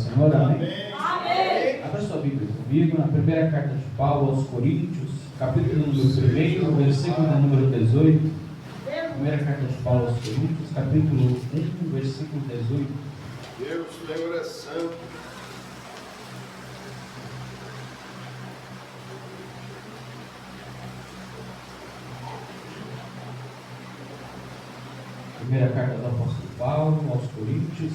Senhor, amém? Amém. Abra sua Bíblia comigo na primeira carta de Paulo aos Coríntios, capítulo número 1, versículo número 18. Primeira carta de Paulo aos Coríntios, capítulo 1, versículo 18. Deus, Senhor, é santo. Primeira carta do apóstolo Paulo aos Coríntios,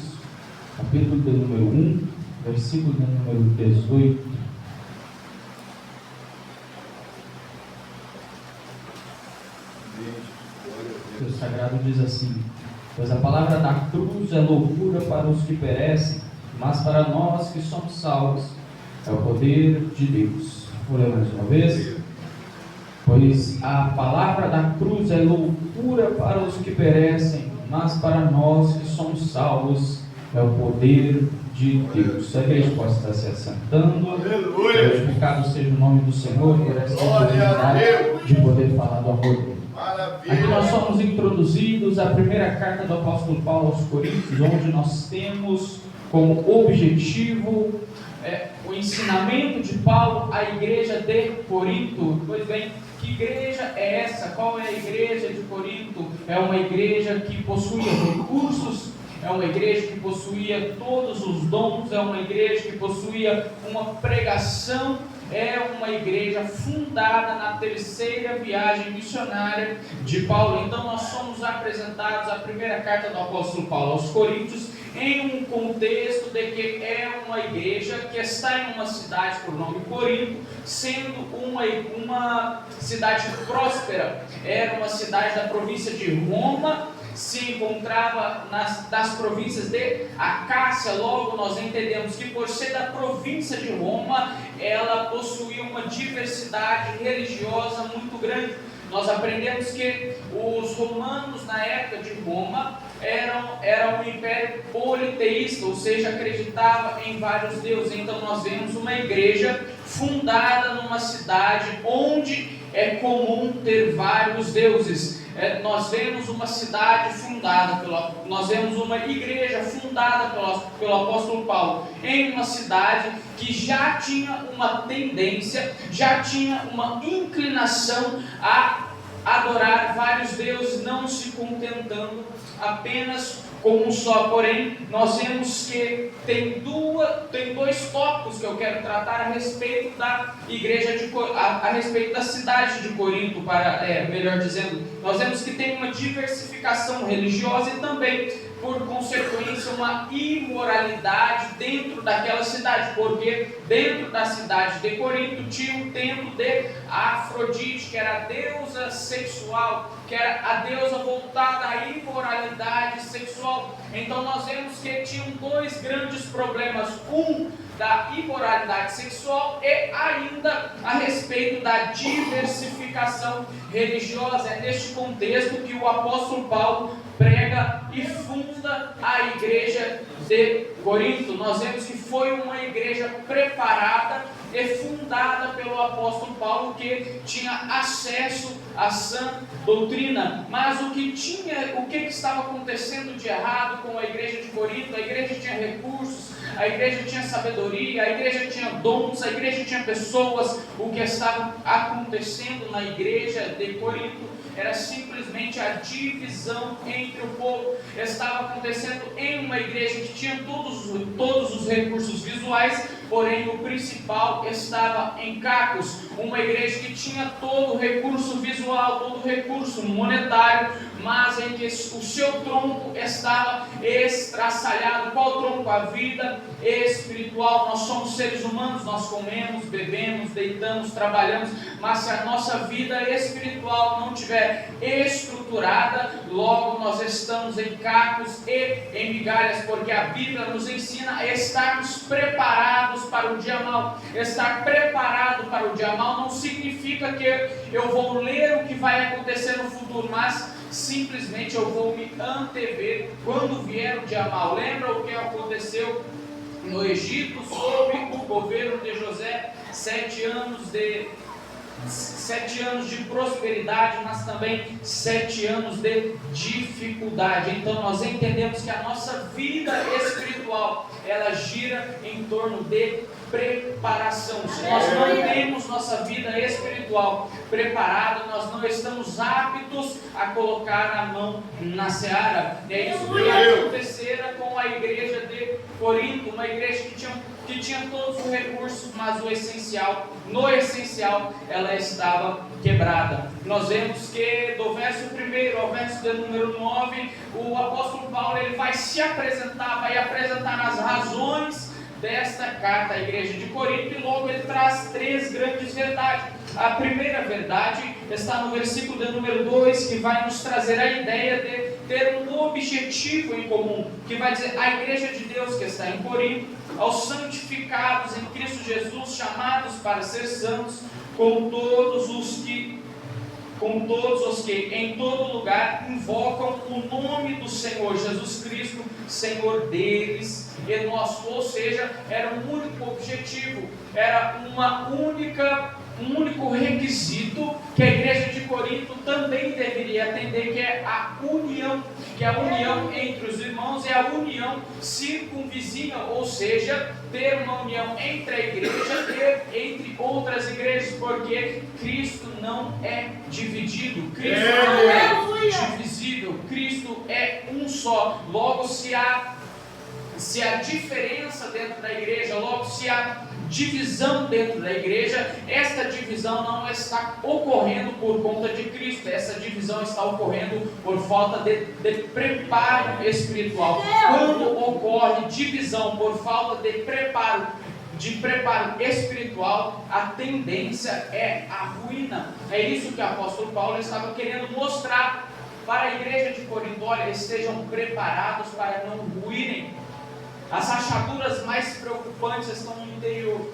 capítulo de número 1, versículo de número 18. O texto sagrado diz assim: pois a palavra da cruz é loucura para os que perecem, mas para nós que somos salvos é o poder de Deus. Vou ler mais uma vez. Pois a palavra da cruz é loucura para os que perecem, mas para nós que somos salvos é o poder de Deus. A igreja pode estar se assentando. Glorificado seja o nome do Senhor por essa oportunidade de poder falar do amor dele. Aqui nós somos introduzidos à primeira carta do apóstolo Paulo aos Coríntios, onde nós temos como objetivo o ensinamento de Paulo à igreja de Corinto. Pois bem, que igreja é essa? Qual é a igreja de Corinto? É uma igreja que possuía recursos, é uma igreja que possuía todos os dons, é uma igreja que possuía uma pregação, é uma igreja fundada na terceira viagem missionária de Paulo. Então nós somos apresentados à primeira carta do apóstolo Paulo aos Coríntios em um contexto de que é uma igreja que está em uma cidade por nome Corinto, sendo uma cidade próspera. Era uma cidade da província de Roma, se encontrava das províncias de Acácia. Logo nós entendemos que por ser da província de Roma, ela possuía uma diversidade religiosa muito grande. Nós aprendemos que os romanos na época de Roma eram um império politeísta, ou seja, acreditava em vários deuses. Então nós vemos uma igreja fundada numa cidade onde é comum ter vários deuses. Nós vemos uma cidade fundada, nós vemos uma igreja fundada pelo apóstolo Paulo em uma cidade que já tinha uma tendência, já tinha uma inclinação a adorar vários deuses, não se contentando apenas com um só. Porém, nós vemos que tem dois tópicos que eu quero tratar a respeito da igreja a respeito da cidade de Corinto, melhor dizendo. Nós vemos que tem uma diversificação religiosa e também, por consequência, uma imoralidade dentro daquela cidade, porque dentro da cidade de Corinto tinha um templo de Afrodite, que era a deusa sexual, que era a deusa voltada à imoralidade sexual. Então nós vemos que tinham dois grandes problemas: um da imoralidade sexual e ainda a respeito da diversificação religiosa. É neste contexto que o apóstolo Paulo prega e funda a igreja de Corinto. Nós vemos que foi uma igreja preparada e fundada pelo apóstolo Paulo, que tinha acesso à sã doutrina. Mas o que estava acontecendo de errado com a igreja de Corinto? A igreja tinha recursos, a igreja tinha sabedoria, a igreja tinha dons, a igreja tinha pessoas. O que estava acontecendo na igreja de Corinto era simplesmente a divisão entre o povo. Estava acontecendo em uma igreja que tinha todos os recursos visuais, porém o principal estava em cacos. Uma igreja que tinha todo o recurso visual, todo o recurso monetário, mas em que o seu tronco estava estraçalhado. Qual tronco? A vida espiritual. Nós somos seres humanos, nós comemos, bebemos, deitamos, trabalhamos, mas se a nossa vida espiritual não tiver estruturada, logo nós estamos em cacos e em migalhas, porque a Bíblia nos ensina a estarmos preparados para o dia mau. Estar preparado para o dia mau não significa que eu vou ler o que vai acontecer no futuro, mas simplesmente eu vou me antever quando vier o dia mau. Lembra o que aconteceu no Egito sob o governo de José? 7 anos de 7 anos de prosperidade, mas também 7 anos de dificuldade. Então nós entendemos que a nossa vida espiritual, ela gira em torno de preparação. Se nós não temos nossa vida espiritual preparada, nós não estamos aptos a colocar a mão na seara. É isso que acontecera com a igreja de Corinto, uma igreja que tinha todos os recursos, mas no essencial, ela estava quebrada. Nós vemos que do verso 1 ao verso de número 9, o apóstolo Paulo ele vai apresentar as razões desta carta à igreja de Corinto, e logo ele traz 3 grandes verdades. A primeira verdade está no versículo de número 2, que vai nos trazer a ideia de ter um objetivo em comum, que vai dizer: a igreja de Deus que está em Corinto, aos santificados em Cristo Jesus, chamados para ser santos, com todos os que em todo lugar invocam o nome do Senhor Jesus Cristo, Senhor deles e nosso. Ou seja, era um único objetivo, era um único requisito que a igreja de Corinto também deveria atender, que é a união entre os irmãos, é a união circunvizinha, ou seja, ter uma união entre a igreja e entre outras igrejas, porque Cristo não é dividido, Cristo não é divisível, Cristo é um só. Logo, se há diferença dentro da igreja, logo se há divisão dentro da igreja, esta divisão não está ocorrendo por conta de Cristo, essa divisão está ocorrendo por falta de preparo espiritual. Quando ocorre divisão por falta de preparo espiritual, a tendência é a ruína. É isso que o apóstolo Paulo estava querendo mostrar para a igreja de Corinto: olha, estejam preparados para não ruírem. As rachaduras mais preocupantes estão no interior.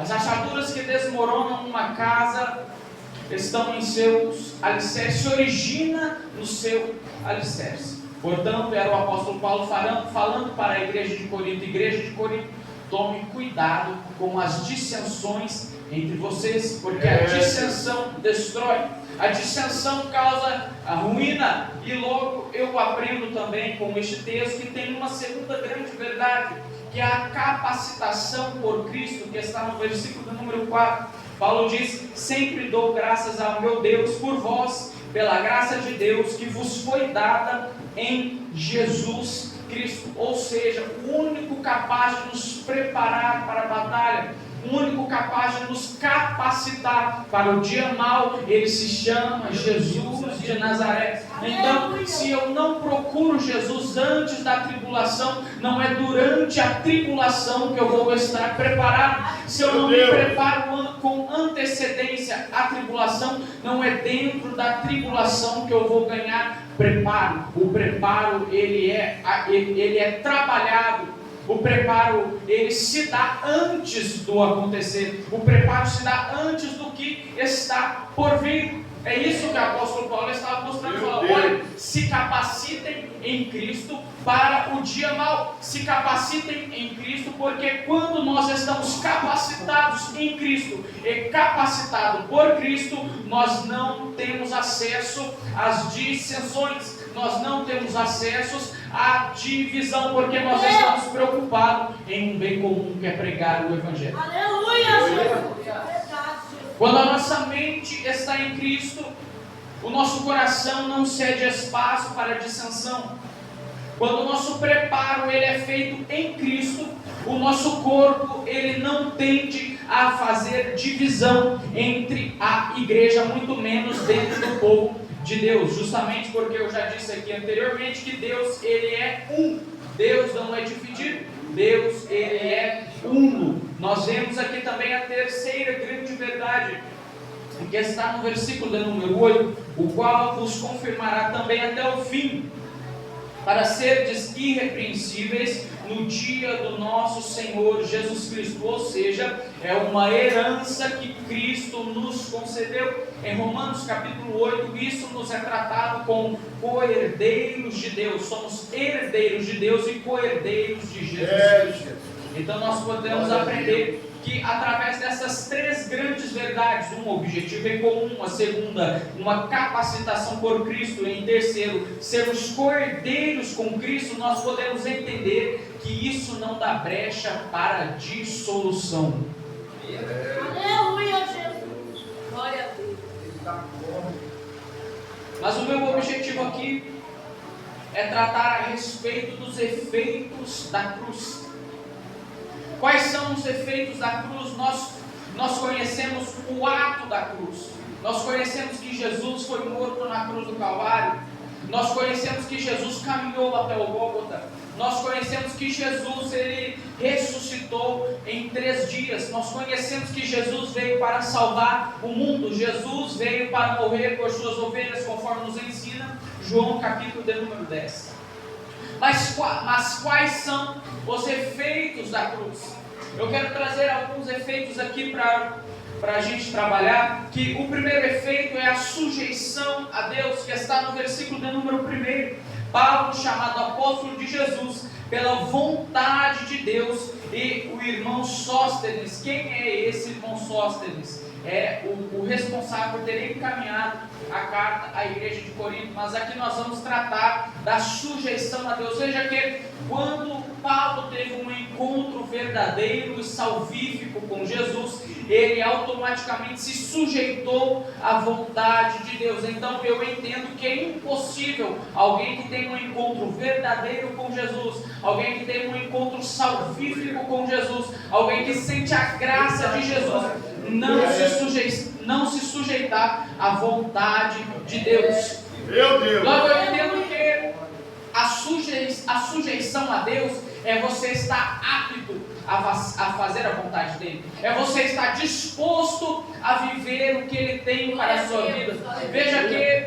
As rachaduras que desmoronam uma casa estão em seus alicerces, se origina no seu alicerce. Portanto, era o apóstolo Paulo falando para a igreja de Corinto: igreja de Corinto, tome cuidado com as dissensões entre vocês, porque a dissensão destrói. A dissensão causa a ruína. E logo eu aprendo também com este texto que tem uma segunda grande verdade, que é a capacitação por Cristo, que está no versículo número 4. Paulo diz: sempre dou graças ao meu Deus por vós, pela graça de Deus que vos foi dada em Jesus Cristo. Ou seja, o único capaz de nos preparar para a batalha, o único capaz de nos capacitar para o dia mau, ele se chama Jesus de Nazaré. Então, se eu não procuro Jesus antes da tribulação, não é durante a tribulação que eu vou estar preparado. Se eu não me preparo com antecedência à tribulação, não é dentro da tribulação que eu vou ganhar preparo. O preparo ele é trabalhado. O preparo, ele se dá antes do acontecer. O preparo se dá antes do que está por vir. É isso que o apóstolo Paulo estava mostrando. Olha, se capacitem em Cristo para o dia mau. Se capacitem em Cristo, porque quando nós estamos capacitados em Cristo e capacitados por Cristo, nós não temos acesso às dissensões. Nós não temos acesso à divisão, porque nós estamos preocupados em um bem comum, que é pregar o Evangelho. Aleluia! Quando a nossa mente está em Cristo, o nosso coração não cede espaço para a dissensão. Quando o nosso preparo ele é feito em Cristo, o nosso corpo ele não tende a fazer divisão entre a igreja, muito menos dentro do povo de Deus, justamente porque eu já disse aqui anteriormente que Deus ele é um. Deus não é dividido, Deus ele é uno. Nós vemos aqui também a terceira grande verdade, que está no versículo de número 8, o qual vos confirmará também até o fim, para serdes irrepreensíveis no dia do nosso Senhor Jesus Cristo. Ou seja, é uma herança que Cristo nos concedeu. Em Romanos capítulo 8, isso nos é tratado como co-herdeiros de Deus. Somos herdeiros de Deus e co-herdeiros de Jesus Cristo. Então nós podemos aprender que através dessas três grandes verdades, um objetivo em comum, a segunda, uma capacitação por Cristo, e em terceiro, sermos cordeiros com Cristo, nós podemos entender que isso não dá brecha para dissolução. Aleluia, Jesus. Glória a Deus. Mas o meu objetivo aqui é tratar a respeito dos efeitos da cruz. Quais são os efeitos da cruz? Nós conhecemos o ato da cruz. Nós conhecemos que Jesus foi morto na cruz do Calvário. Nós conhecemos que Jesus caminhou até o Gólgota. Nós conhecemos que Jesus ele ressuscitou em 3 dias. Nós conhecemos que Jesus veio para salvar o mundo. Jesus veio para morrer por suas ovelhas, conforme nos ensina João capítulo de número 10. Mas quais são os efeitos da cruz? Eu quero trazer alguns efeitos aqui para a gente trabalhar. Que o primeiro efeito é a sujeição a Deus, que está no versículo de número 1. Paulo, chamado apóstolo de Jesus, pela vontade de Deus, e o irmão Sóstenes. Quem é esse irmão Sóstenes? É o responsável por ter encaminhado a carta à igreja de Corinto. Mas aqui nós vamos tratar da sujeição a Deus. Veja que quando Paulo teve um encontro verdadeiro e salvífico com Jesus, ele automaticamente se sujeitou à vontade de Deus. Então eu entendo que é impossível alguém que tem um encontro verdadeiro com Jesus, alguém que tem um encontro salvífico com Jesus, alguém que sente a graça de Jesus, não se sujeitar à vontade de Deus. Meu Deus. Logo eu entendo que a sujeição a Deus é você estar apto a fazer a vontade dele, é você estar disposto a viver o que ele tem para a sua vida. Veja que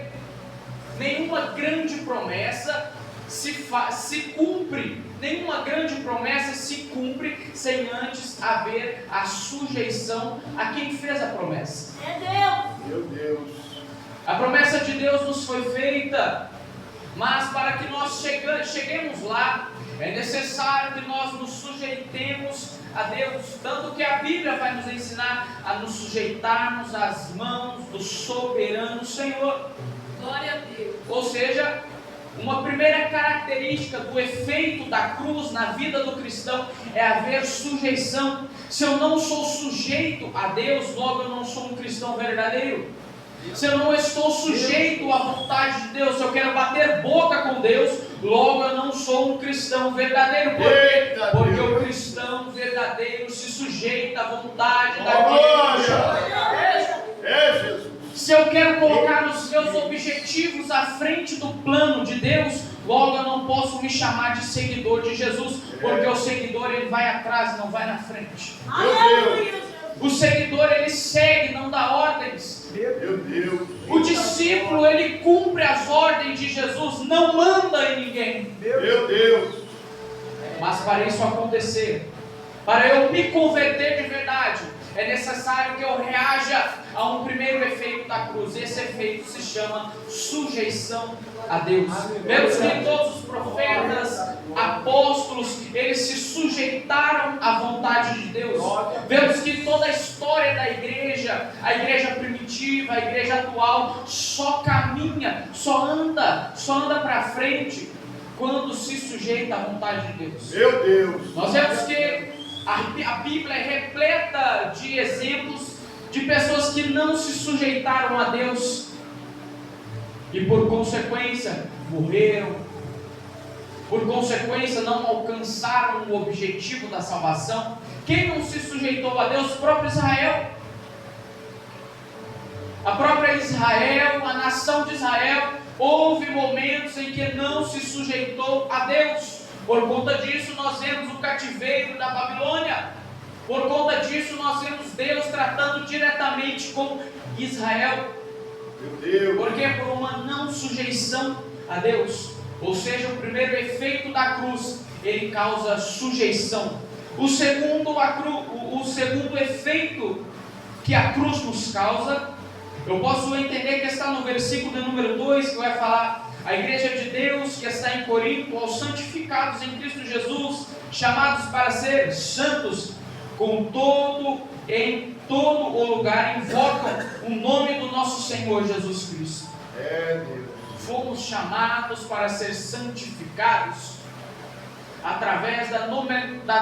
nenhuma grande promessa se cumpre, nenhuma grande promessa se cumpre sem antes haver a sujeição a quem fez a promessa. É Deus. Meu Deus. A promessa de Deus nos foi feita, mas para que nós cheguemos lá, é necessário que nós nos sujeitemos a Deus, tanto que a Bíblia vai nos ensinar a nos sujeitarmos às mãos do soberano Senhor. Glória a Deus. Ou seja, uma primeira característica do efeito da cruz na vida do cristão é haver sujeição. Se eu não sou sujeito a Deus, logo eu não sou um cristão verdadeiro. Se eu não estou sujeito à vontade de Deus, se eu quero bater boca com Deus, logo eu não sou um cristão verdadeiro. Por quê? Porque o cristão verdadeiro se sujeita à vontade daquele. É Jesus. Se eu quero colocar os meus objetivos à frente do plano de Deus, logo eu não posso me chamar de seguidor de Jesus, porque o seguidor ele vai atrás, não vai na frente. Aleluia. O seguidor ele segue, não dá ordens. Meu Deus. O discípulo ele cumpre as ordens de Jesus, não manda em ninguém. Meu Deus. Mas para isso acontecer, para eu me converter de verdade, é necessário que eu reaja a um primeiro efeito da cruz. Esse efeito se chama sujeição a Deus. Vemos que todos os profetas, apóstolos, eles se sujeitaram à vontade de Deus. Vemos que toda a história da igreja, a igreja primitiva, a igreja atual, só caminha, só anda para frente quando se sujeita à vontade de Deus. Meu Deus. Nós vemos que a Bíblia é repleta de exemplos de pessoas que não se sujeitaram a Deus e por consequência morreram, por consequência não alcançaram o objetivo da salvação. Quem não se sujeitou a Deus? O próprio Israel. A própria Israel, a nação de Israel, houve momentos em que não se sujeitou a Deus. Por conta disso nós vemos o cativeiro da Babilônia. Por conta disso nós vemos Deus tratando diretamente com Israel. Meu Deus. Porque por uma não sujeição a Deus. Ou seja, o primeiro efeito da cruz, ele causa sujeição. O segundo efeito que a cruz nos causa, eu posso entender que está no versículo de número 2, que vai falar: a igreja de Deus que está em Corinto, aos santificados em Cristo Jesus, chamados para ser santos. em todo o lugar invocam o nome do nosso Senhor Jesus Cristo. Deus. Fomos chamados para ser santificados através da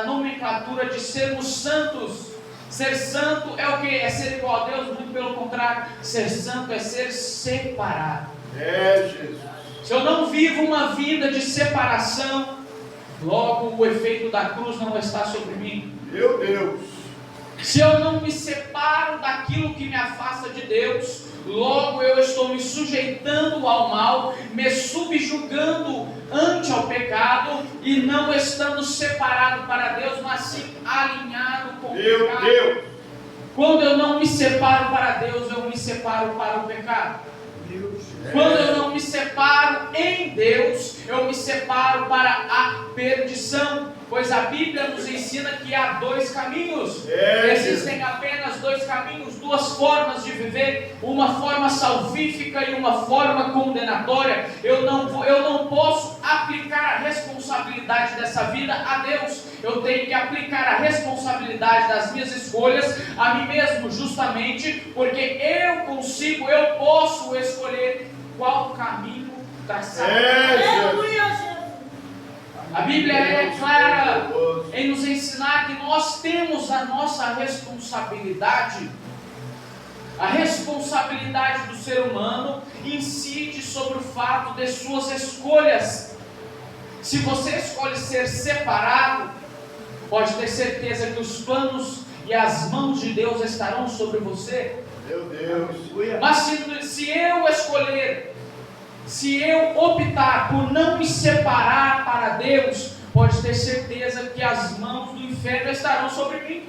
nomenclatura de sermos santos. Ser santo é o que? É ser igual a Deus? Muito pelo contrário. Ser santo é ser separado. Jesus. Se eu não vivo uma vida de separação, logo o efeito da cruz não está sobre mim. Meu Deus. Se eu não me separo daquilo que me afasta de Deus, logo eu estou me sujeitando ao mal, me subjugando ante ao pecado e não estando separado para Deus, mas sim alinhado com o Meu pecado. Deus. Quando eu não me separo para Deus, eu me separo para o pecado. Quando eu não me separo em Deus, eu me separo para a perdição, pois a Bíblia nos ensina que há dois caminhos. Existem apenas dois caminhos, duas formas de viver, uma forma salvífica e uma forma condenatória. Eu não posso aplicar a responsabilidade dessa vida a Deus. Eu tenho que aplicar a responsabilidade das minhas escolhas a mim mesmo, justamente porque eu posso escolher qual caminho traçar. A Bíblia é clara em nos ensinar que nós temos a nossa responsabilidade. A responsabilidade do ser humano incide sobre o fato de suas escolhas. Se você escolhe ser separado, pode ter certeza que os planos e as mãos de Deus estarão sobre você. Meu Deus. Mas se eu optar por não me separar para Deus, pode ter certeza que as mãos do inferno estarão sobre mim.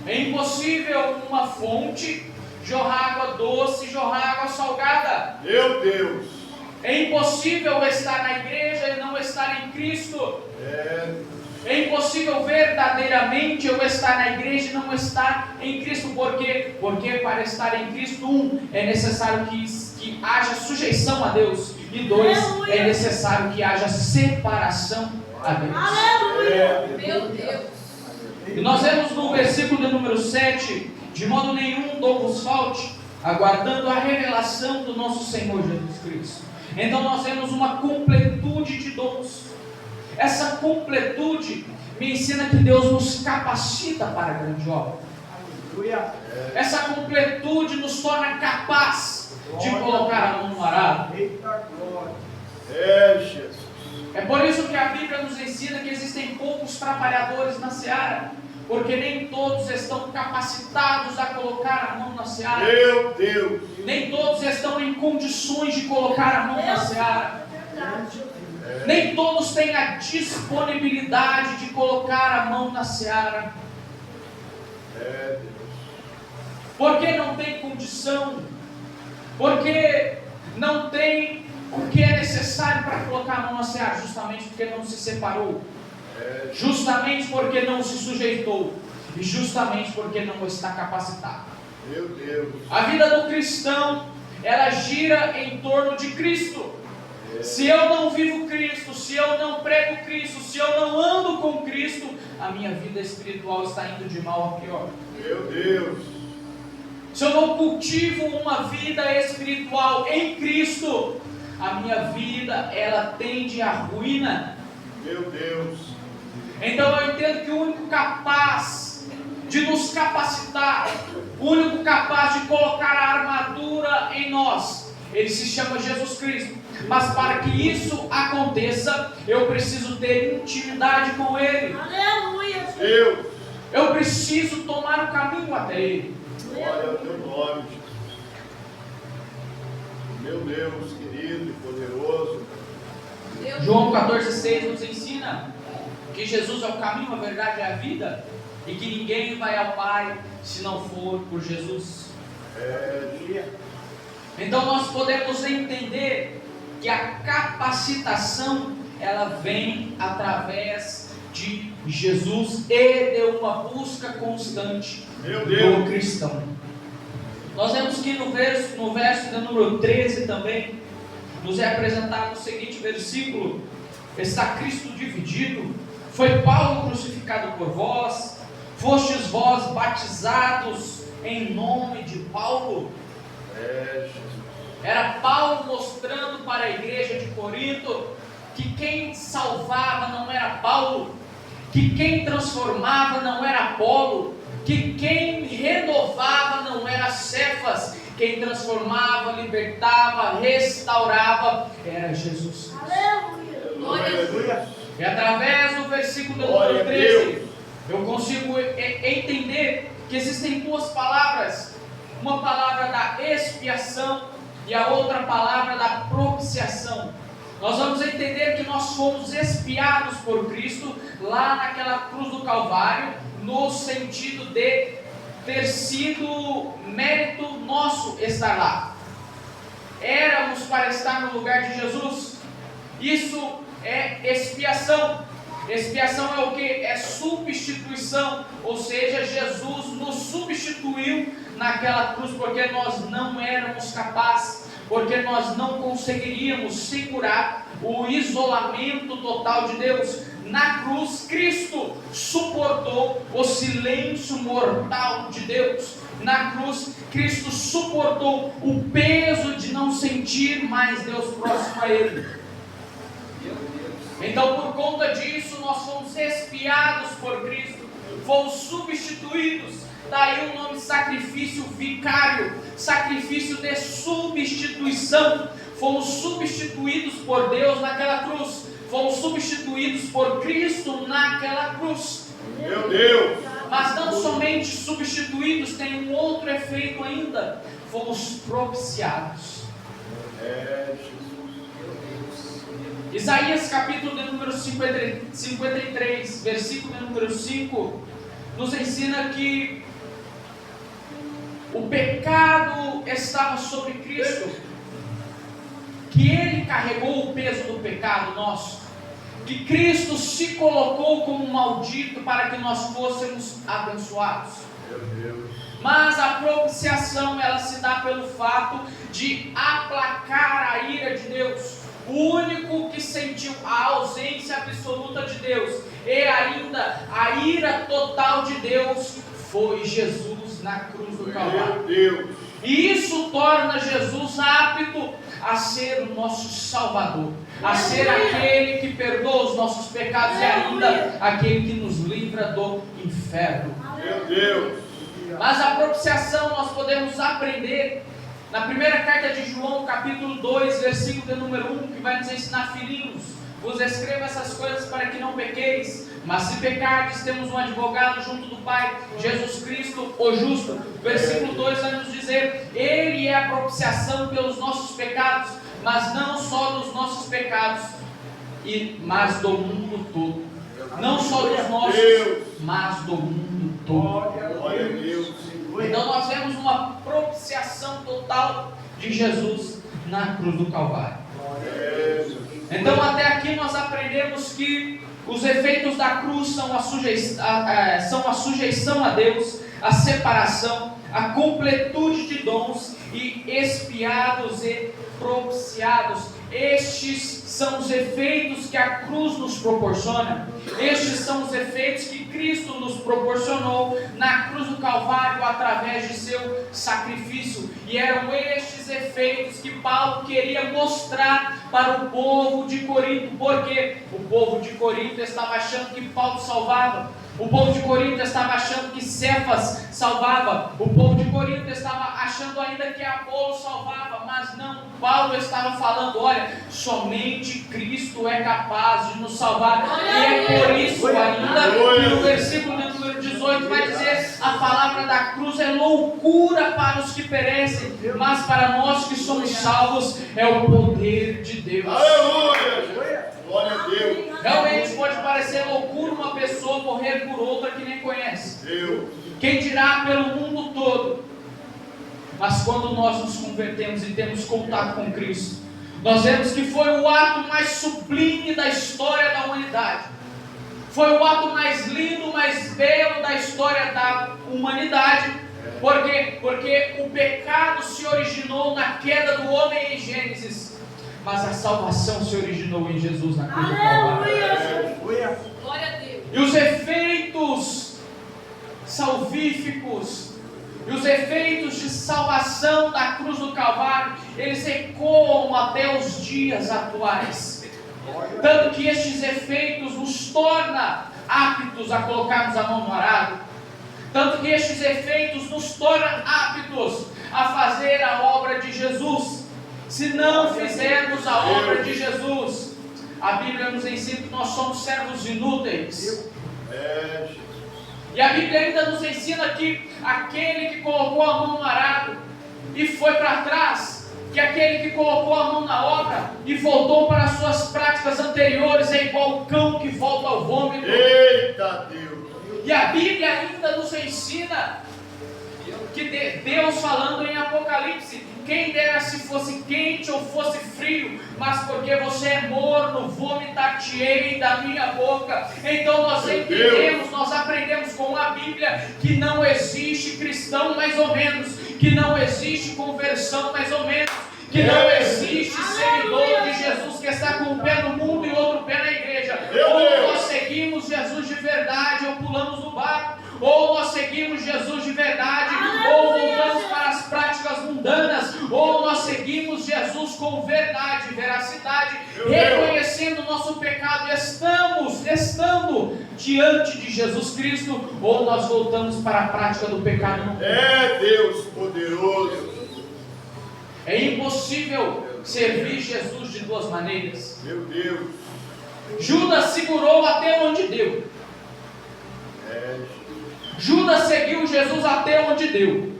É impossível uma fonte jorrar água doce e jorrar água salgada. Meu Deus. É impossível estar na igreja e não estar em Cristo. É impossível verdadeiramente eu estar na igreja e não estar em Cristo. Por quê? Porque para estar em Cristo, é necessário que haja sujeição a Deus. E dois, é necessário que haja separação a Deus. Meu Deus. E nós vemos no versículo de número 7, de modo nenhum dom vos falte, aguardando a revelação do nosso Senhor Jesus Cristo. Então nós vemos uma completude de dons. Essa completude me ensina que Deus nos capacita para a grande obra. Essa completude nos torna capaz de colocar a mão no arado. Jesus. É por isso que a Bíblia nos ensina que existem poucos trabalhadores na seara, porque nem todos estão capacitados a colocar a mão na seara. Meu Deus. Nem todos estão em condições de colocar a mão na seara. Nem todos têm a disponibilidade de colocar a mão na seara. Por que não tem condição? Porque não tem o que é necessário para colocar a mão na seara? Justamente porque não se separou. Justamente porque não se sujeitou. E justamente porque não está capacitado. Meu Deus. A vida do cristão, ela gira em torno de Cristo. Se eu não vivo Cristo, se eu não prego Cristo, se eu não ando com Cristo, a minha vida espiritual está indo de mal a pior. Meu Deus. Se eu não cultivo uma vida espiritual em Cristo, a minha vida, ela tende à ruína. Meu Deus. Então eu entendo que o único capaz de nos capacitar, o único capaz de colocar a armadura em nós, ele se chama Jesus Cristo. Mas para que isso aconteça, eu preciso ter intimidade com Ele. Aleluia. Deus. Eu preciso tomar o caminho até Ele. Glória ao teu nome, Jesus. Meu Deus, querido e poderoso. João 14,6 nos ensina que Jesus é o caminho, a verdade e a vida, e que ninguém vai ao Pai se não for por Jesus. Então nós podemos entender que a capacitação, ela vem através de Jesus e de uma busca constante do cristão. Nós vemos que no verso de número 13 também, nos é apresentado o seguinte versículo: está Cristo dividido, Foi Paulo crucificado por vós? Fostes vós batizados em nome de Paulo? Era Paulo mostrando para a igreja de Corinto que quem salvava não era Paulo, que quem transformava não era Apolo, que quem renovava não era Cefas, quem transformava, libertava, restaurava era Jesus Cristo. Aleluia. E através do versículo número 13, eu consigo entender que existem duas palavras, uma palavra da expiação e a outra palavra da propiciação. Nós vamos entender que nós fomos expiados por Cristo lá naquela cruz do Calvário, no sentido de ter sido mérito nosso estar lá. Éramos para estar no lugar de Jesus. Isso é expiação. Expiação é o que? É substituição, ou seja, Jesus nos substituiu naquela cruz porque nós não éramos capazes, porque nós não conseguiríamos segurar o isolamento total de Deus. Na cruz, Cristo suportou o silêncio mortal de Deus. Na cruz, Cristo suportou o peso de não sentir mais Deus próximo a Ele. Então, por conta disso, nós fomos expiados por Cristo, fomos substituídos. Daí o nome sacrifício vicário, sacrifício de substituição. Fomos substituídos por Deus naquela cruz, fomos substituídos por Cristo naquela cruz. Meu Deus! Mas não somente substituídos, tem um outro efeito ainda: fomos propiciados. Isaías capítulo de número 53, versículo de número 5, nos ensina que o pecado estava sobre Cristo, que Ele carregou o peso do pecado nosso, que Cristo se colocou como maldito para que nós fôssemos abençoados. Meu Deus! Mas a propiciação, ela se dá pelo fato de aplacar a ira de Deus. O único que sentiu a ausência absoluta de Deus e ainda a ira total de Deus foi Jesus na cruz do Calvário. Meu Deus! E isso torna Jesus apto a ser o nosso Salvador, a ser aquele que perdoa os nossos pecados e ainda aquele que nos livra do inferno. Meu Deus! Mas a propiciação nós podemos aprender na primeira carta de João, capítulo 2, versículo de número 1, que vai nos ensinar: filhinhos, vos escrevo essas coisas para que não pequeis, mas se pecardes, temos um advogado junto do Pai, Jesus Cristo, o justo. Versículo 2 vai nos dizer: Ele é a propiciação pelos nossos pecados, mas não só dos nossos pecados, mas do mundo todo. Não só dos nossos, mas do mundo todo. Glória a Deus! Então nós vemos uma propiciação total de Jesus na cruz do Calvário. Então até aqui nós aprendemos que os efeitos da cruz são a sujeição a Deus, a separação, a completude de dons e expiados e propiciados. Estes são os efeitos que a cruz nos proporciona. Estes são os efeitos que Cristo nos proporcionou na cruz do Calvário através de seu sacrifício. E eram estes efeitos que Paulo queria mostrar para o povo de Corinto, porque o povo de Corinto estava achando que Paulo salvava. O povo de Corinto estava achando que Cefas salvava. O povo de Corinto estava achando ainda que Apolo salvava. Mas não, Paulo estava falando: olha, somente Cristo é capaz de nos salvar. E é por isso ainda que no versículo número 18 vai dizer: a palavra da cruz é loucura para os que perecem, mas para nós que somos salvos é o poder de Deus. Aleluia! Glória a Deus! Realmente pode parecer loucura uma pessoa morrer por outra que nem conhece. Deus! Quem dirá pelo mundo todo? Mas quando nós nos convertemos e temos contato com Cristo, nós vemos que foi o ato mais sublime da história da humanidade. Foi o ato mais lindo, mais belo da história da humanidade. Por quê? Porque o pecado se originou na queda do homem em Gênesis, mas a salvação se originou em Jesus na cruz do Calvário. Glória a Deus. E os efeitos salvíficos e os efeitos de salvação da cruz do Calvário, eles ecoam até os dias atuais. Tanto que estes efeitos nos tornam aptos a colocarmos a mão no arado. Tanto que estes efeitos nos tornam aptos a fazer a obra de Jesus. Se não fizermos a obra de Jesus, a Bíblia nos ensina que nós somos servos inúteis. E a Bíblia ainda nos ensina que aquele que colocou a mão no arado e foi para trás, que aquele que colocou a mão na obra e voltou para as suas práticas anteriores é igual o cão que volta ao vômito. Eita Deus! E a Bíblia ainda nos ensina que Deus falando em Apocalipse, quem dera se fosse quente ou fosse frio, mas porque você é morno, vomitar-te-ei da minha boca. Então nós entendemos, nós aprendemos com a Bíblia que não existe cristão mais ou menos, que não existe conversão mais ou menos, que não existe seguidor de Jesus que está com um pé no mundo e outro pé na igreja. Ou nós seguimos Jesus de verdade ou pulamos no barco, ou nós seguimos Jesus de verdade ou voltamos para as práticas mundanas, ou nós seguimos Jesus com verdade, veracidade, reconhecendo o nosso pecado, estando diante de Jesus Cristo, ou nós voltamos para a prática do pecado no mundo. É Deus poderoso. É impossível servir Jesus de duas maneiras. Meu Deus. Judas segurou até onde deu. Judas seguiu Jesus até onde deu.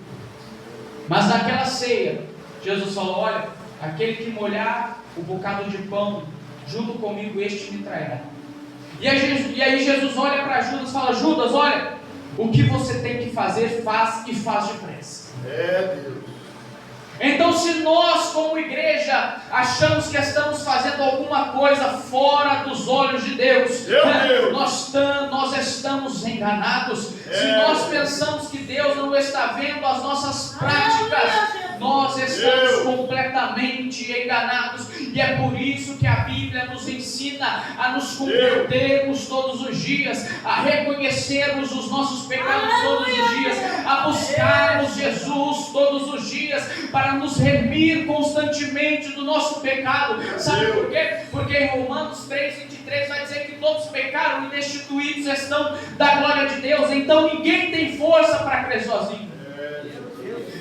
Mas naquela ceia, Jesus falou: olha, aquele que molhar o bocado de pão junto comigo, este me trairá. E aí Jesus olha para Judas e fala: Judas, olha, o que você tem que fazer, faz, e faz depressa. Deus. Então, se nós como igreja achamos que estamos fazendo alguma coisa fora dos olhos de Deus, nós estamos enganados. Se nós pensamos que Deus não está vendo as nossas práticas, nós estamos completamente enganados. E é por isso que a Bíblia nos ensina a nos convertermos todos os dias, a reconhecermos os nossos pecados todos os dias, a buscarmos Jesus todos os dias, para nos remir constantemente do nosso pecado. Sabe por quê? Porque em Romanos 3:23 vai dizer que todos pecaram e destituídos estão da glória de Deus. Então ninguém tem força para crer sozinho.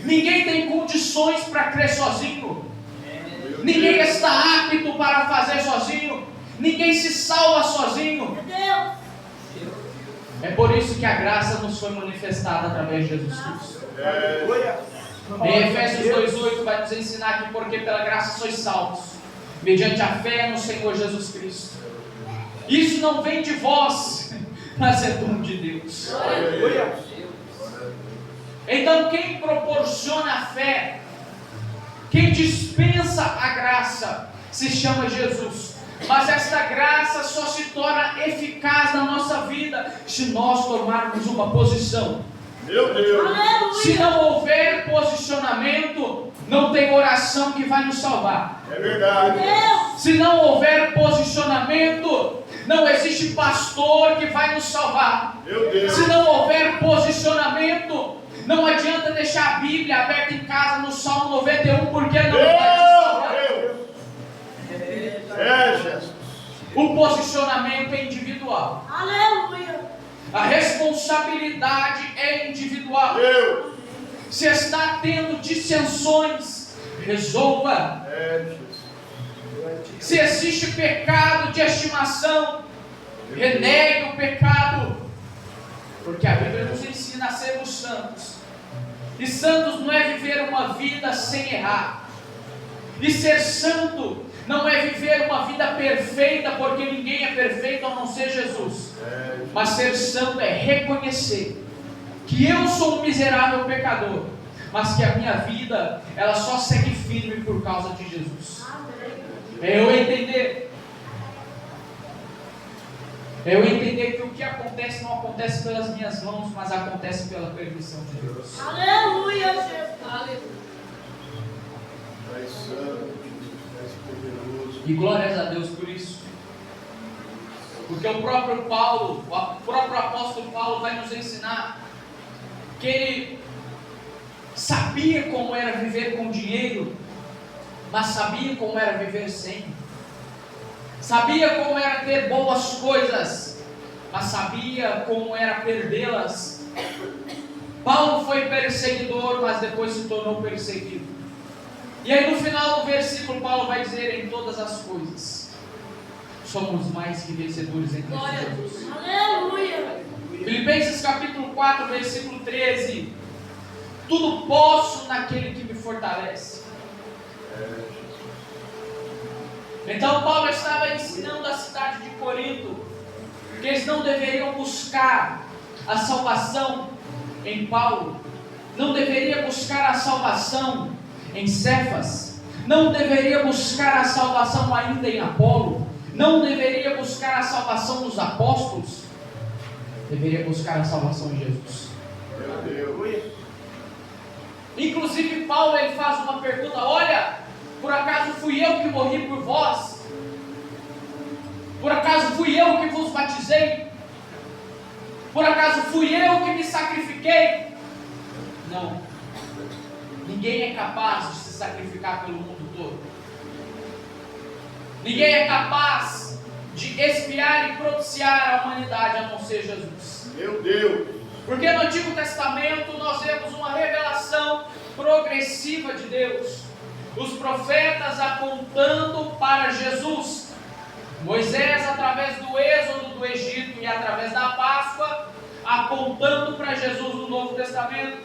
Ninguém tem condições para crer sozinho. Ninguém está apto para fazer sozinho. Ninguém se salva sozinho. É por isso que a graça nos foi manifestada através de Jesus Cristo. Em Efésios 2:8 vai nos ensinar que porque pela graça sois salvos, mediante a fé no Senhor Jesus Cristo. Isso não vem de vós, mas é dom de Deus. Então quem proporciona a fé, quem dispensa a graça, se chama Jesus. Mas esta graça só se torna eficaz na nossa vida se nós tomarmos uma posição. Meu Deus. Se não houver posicionamento, não tem oração que vai nos salvar. É verdade. Se não houver posicionamento, não existe pastor que vai nos salvar. Meu Deus. Se não houver posicionamento, não adianta deixar a Bíblia aberta em casa no Salmo 91, porque não vai te salvar. Jesus. O posicionamento é individual. Aleluia. A responsabilidade é individual. Deus. Se está tendo dissensões, resolva. Se existe pecado de estimação, renegue o pecado. Porque a Bíblia nos ensina a sermos santos. E santos não é viver uma vida sem errar. E ser santo não é viver uma vida perfeita, porque ninguém é perfeito a não ser Jesus. Mas ser santo é reconhecer que eu sou um miserável pecador, mas que a minha vida, ela só segue firme por causa de Jesus. É eu entender que o que acontece não acontece pelas minhas mãos, mas acontece pela permissão de Deus. Aleluia, Jesus. Aleluia. E glórias a Deus por isso. Porque o próprio Paulo, o próprio apóstolo Paulo vai nos ensinar que ele sabia como era viver com dinheiro, mas sabia como era viver sem. Sabia como era ter boas coisas, mas sabia como era perdê-las. Paulo foi perseguidor, mas depois se tornou perseguido. E aí no final do versículo Paulo vai dizer: em todas as coisas somos mais que vencedores em Cristo Jesus. Aleluia. Filipenses capítulo 4, versículo 13: tudo posso naquele que me fortalece. Então Paulo estava ensinando a cidade de Corinto que eles não deveriam buscar a salvação em Paulo, não deveria buscar a salvação em Cefas, não deveria buscar a salvação ainda em Apolo, não deveria buscar a salvação nos apóstolos, deveria buscar a salvação em Jesus. Meu Deus. Inclusive Paulo ele faz uma pergunta: olha, por acaso fui eu que morri por vós? Por acaso fui eu que vos batizei? Por acaso fui eu que me sacrifiquei? Não. Ninguém é capaz de se sacrificar pelo mundo todo. Ninguém é capaz de expiar e propiciar a humanidade a não ser Jesus. Meu Deus. Porque no Antigo Testamento nós vemos uma revelação progressiva de Deus. Os profetas apontando para Jesus. Moisés através do êxodo do Egito e através da Páscoa apontando para Jesus no Novo Testamento.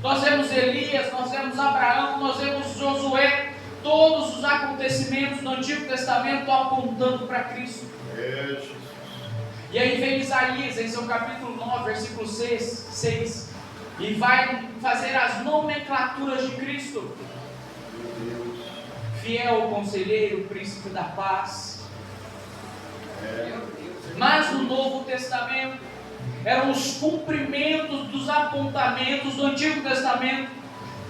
Nós vemos Elias, nós vemos Abraão, nós vemos Josué. Todos os acontecimentos do Antigo Testamento apontando para Cristo. E aí vem Isaías em seu capítulo 9, versículo 6 e vai fazer as nomenclaturas de Cristo: fiel conselheiro, príncipe da paz. Mas no Novo Testamento eram os cumprimentos dos apontamentos do Antigo Testamento.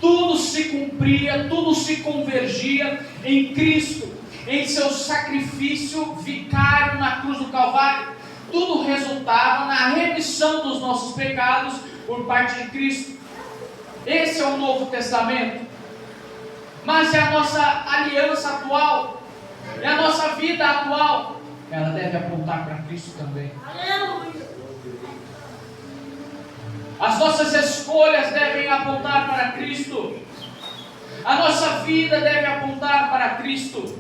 Tudo se cumpria, tudo se convergia em Cristo, em seu sacrifício vicário na cruz do Calvário. Tudo resultava na remissão dos nossos pecados por parte de Cristo. Esse é o Novo Testamento. Mas é a nossa aliança atual, é a nossa vida atual, ela deve apontar para Cristo também. Aleluia. As nossas escolhas devem apontar para Cristo. A nossa vida deve apontar para Cristo.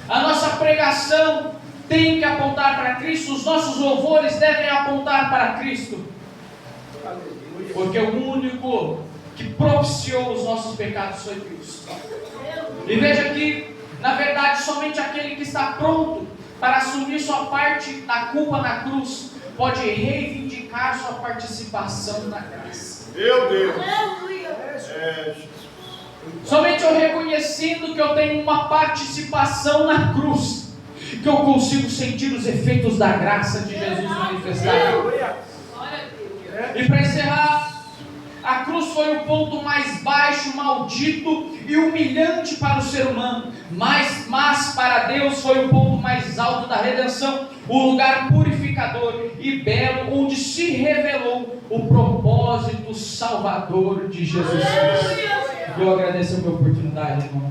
A nossa pregação tem que apontar para Cristo. Os nossos louvores devem apontar para Cristo. Porque o único que propiciou os nossos pecados foi Cristo. E veja que, na verdade, somente aquele que está pronto para assumir sua parte da culpa na cruz pode reivindicar sua participação na graça. Meu Deus. Aleluia. Somente eu reconhecendo que eu tenho uma participação na cruz, que eu consigo sentir os efeitos da graça de Jesus manifestado. E para encerrar, a cruz foi o ponto mais baixo, maldito e humilhante para o ser humano, mas para Deus foi o ponto mais alto da redenção, o lugar purificador e belo, onde se revelou o propósito salvador de Jesus Cristo. Eu agradeço a minha oportunidade, irmão.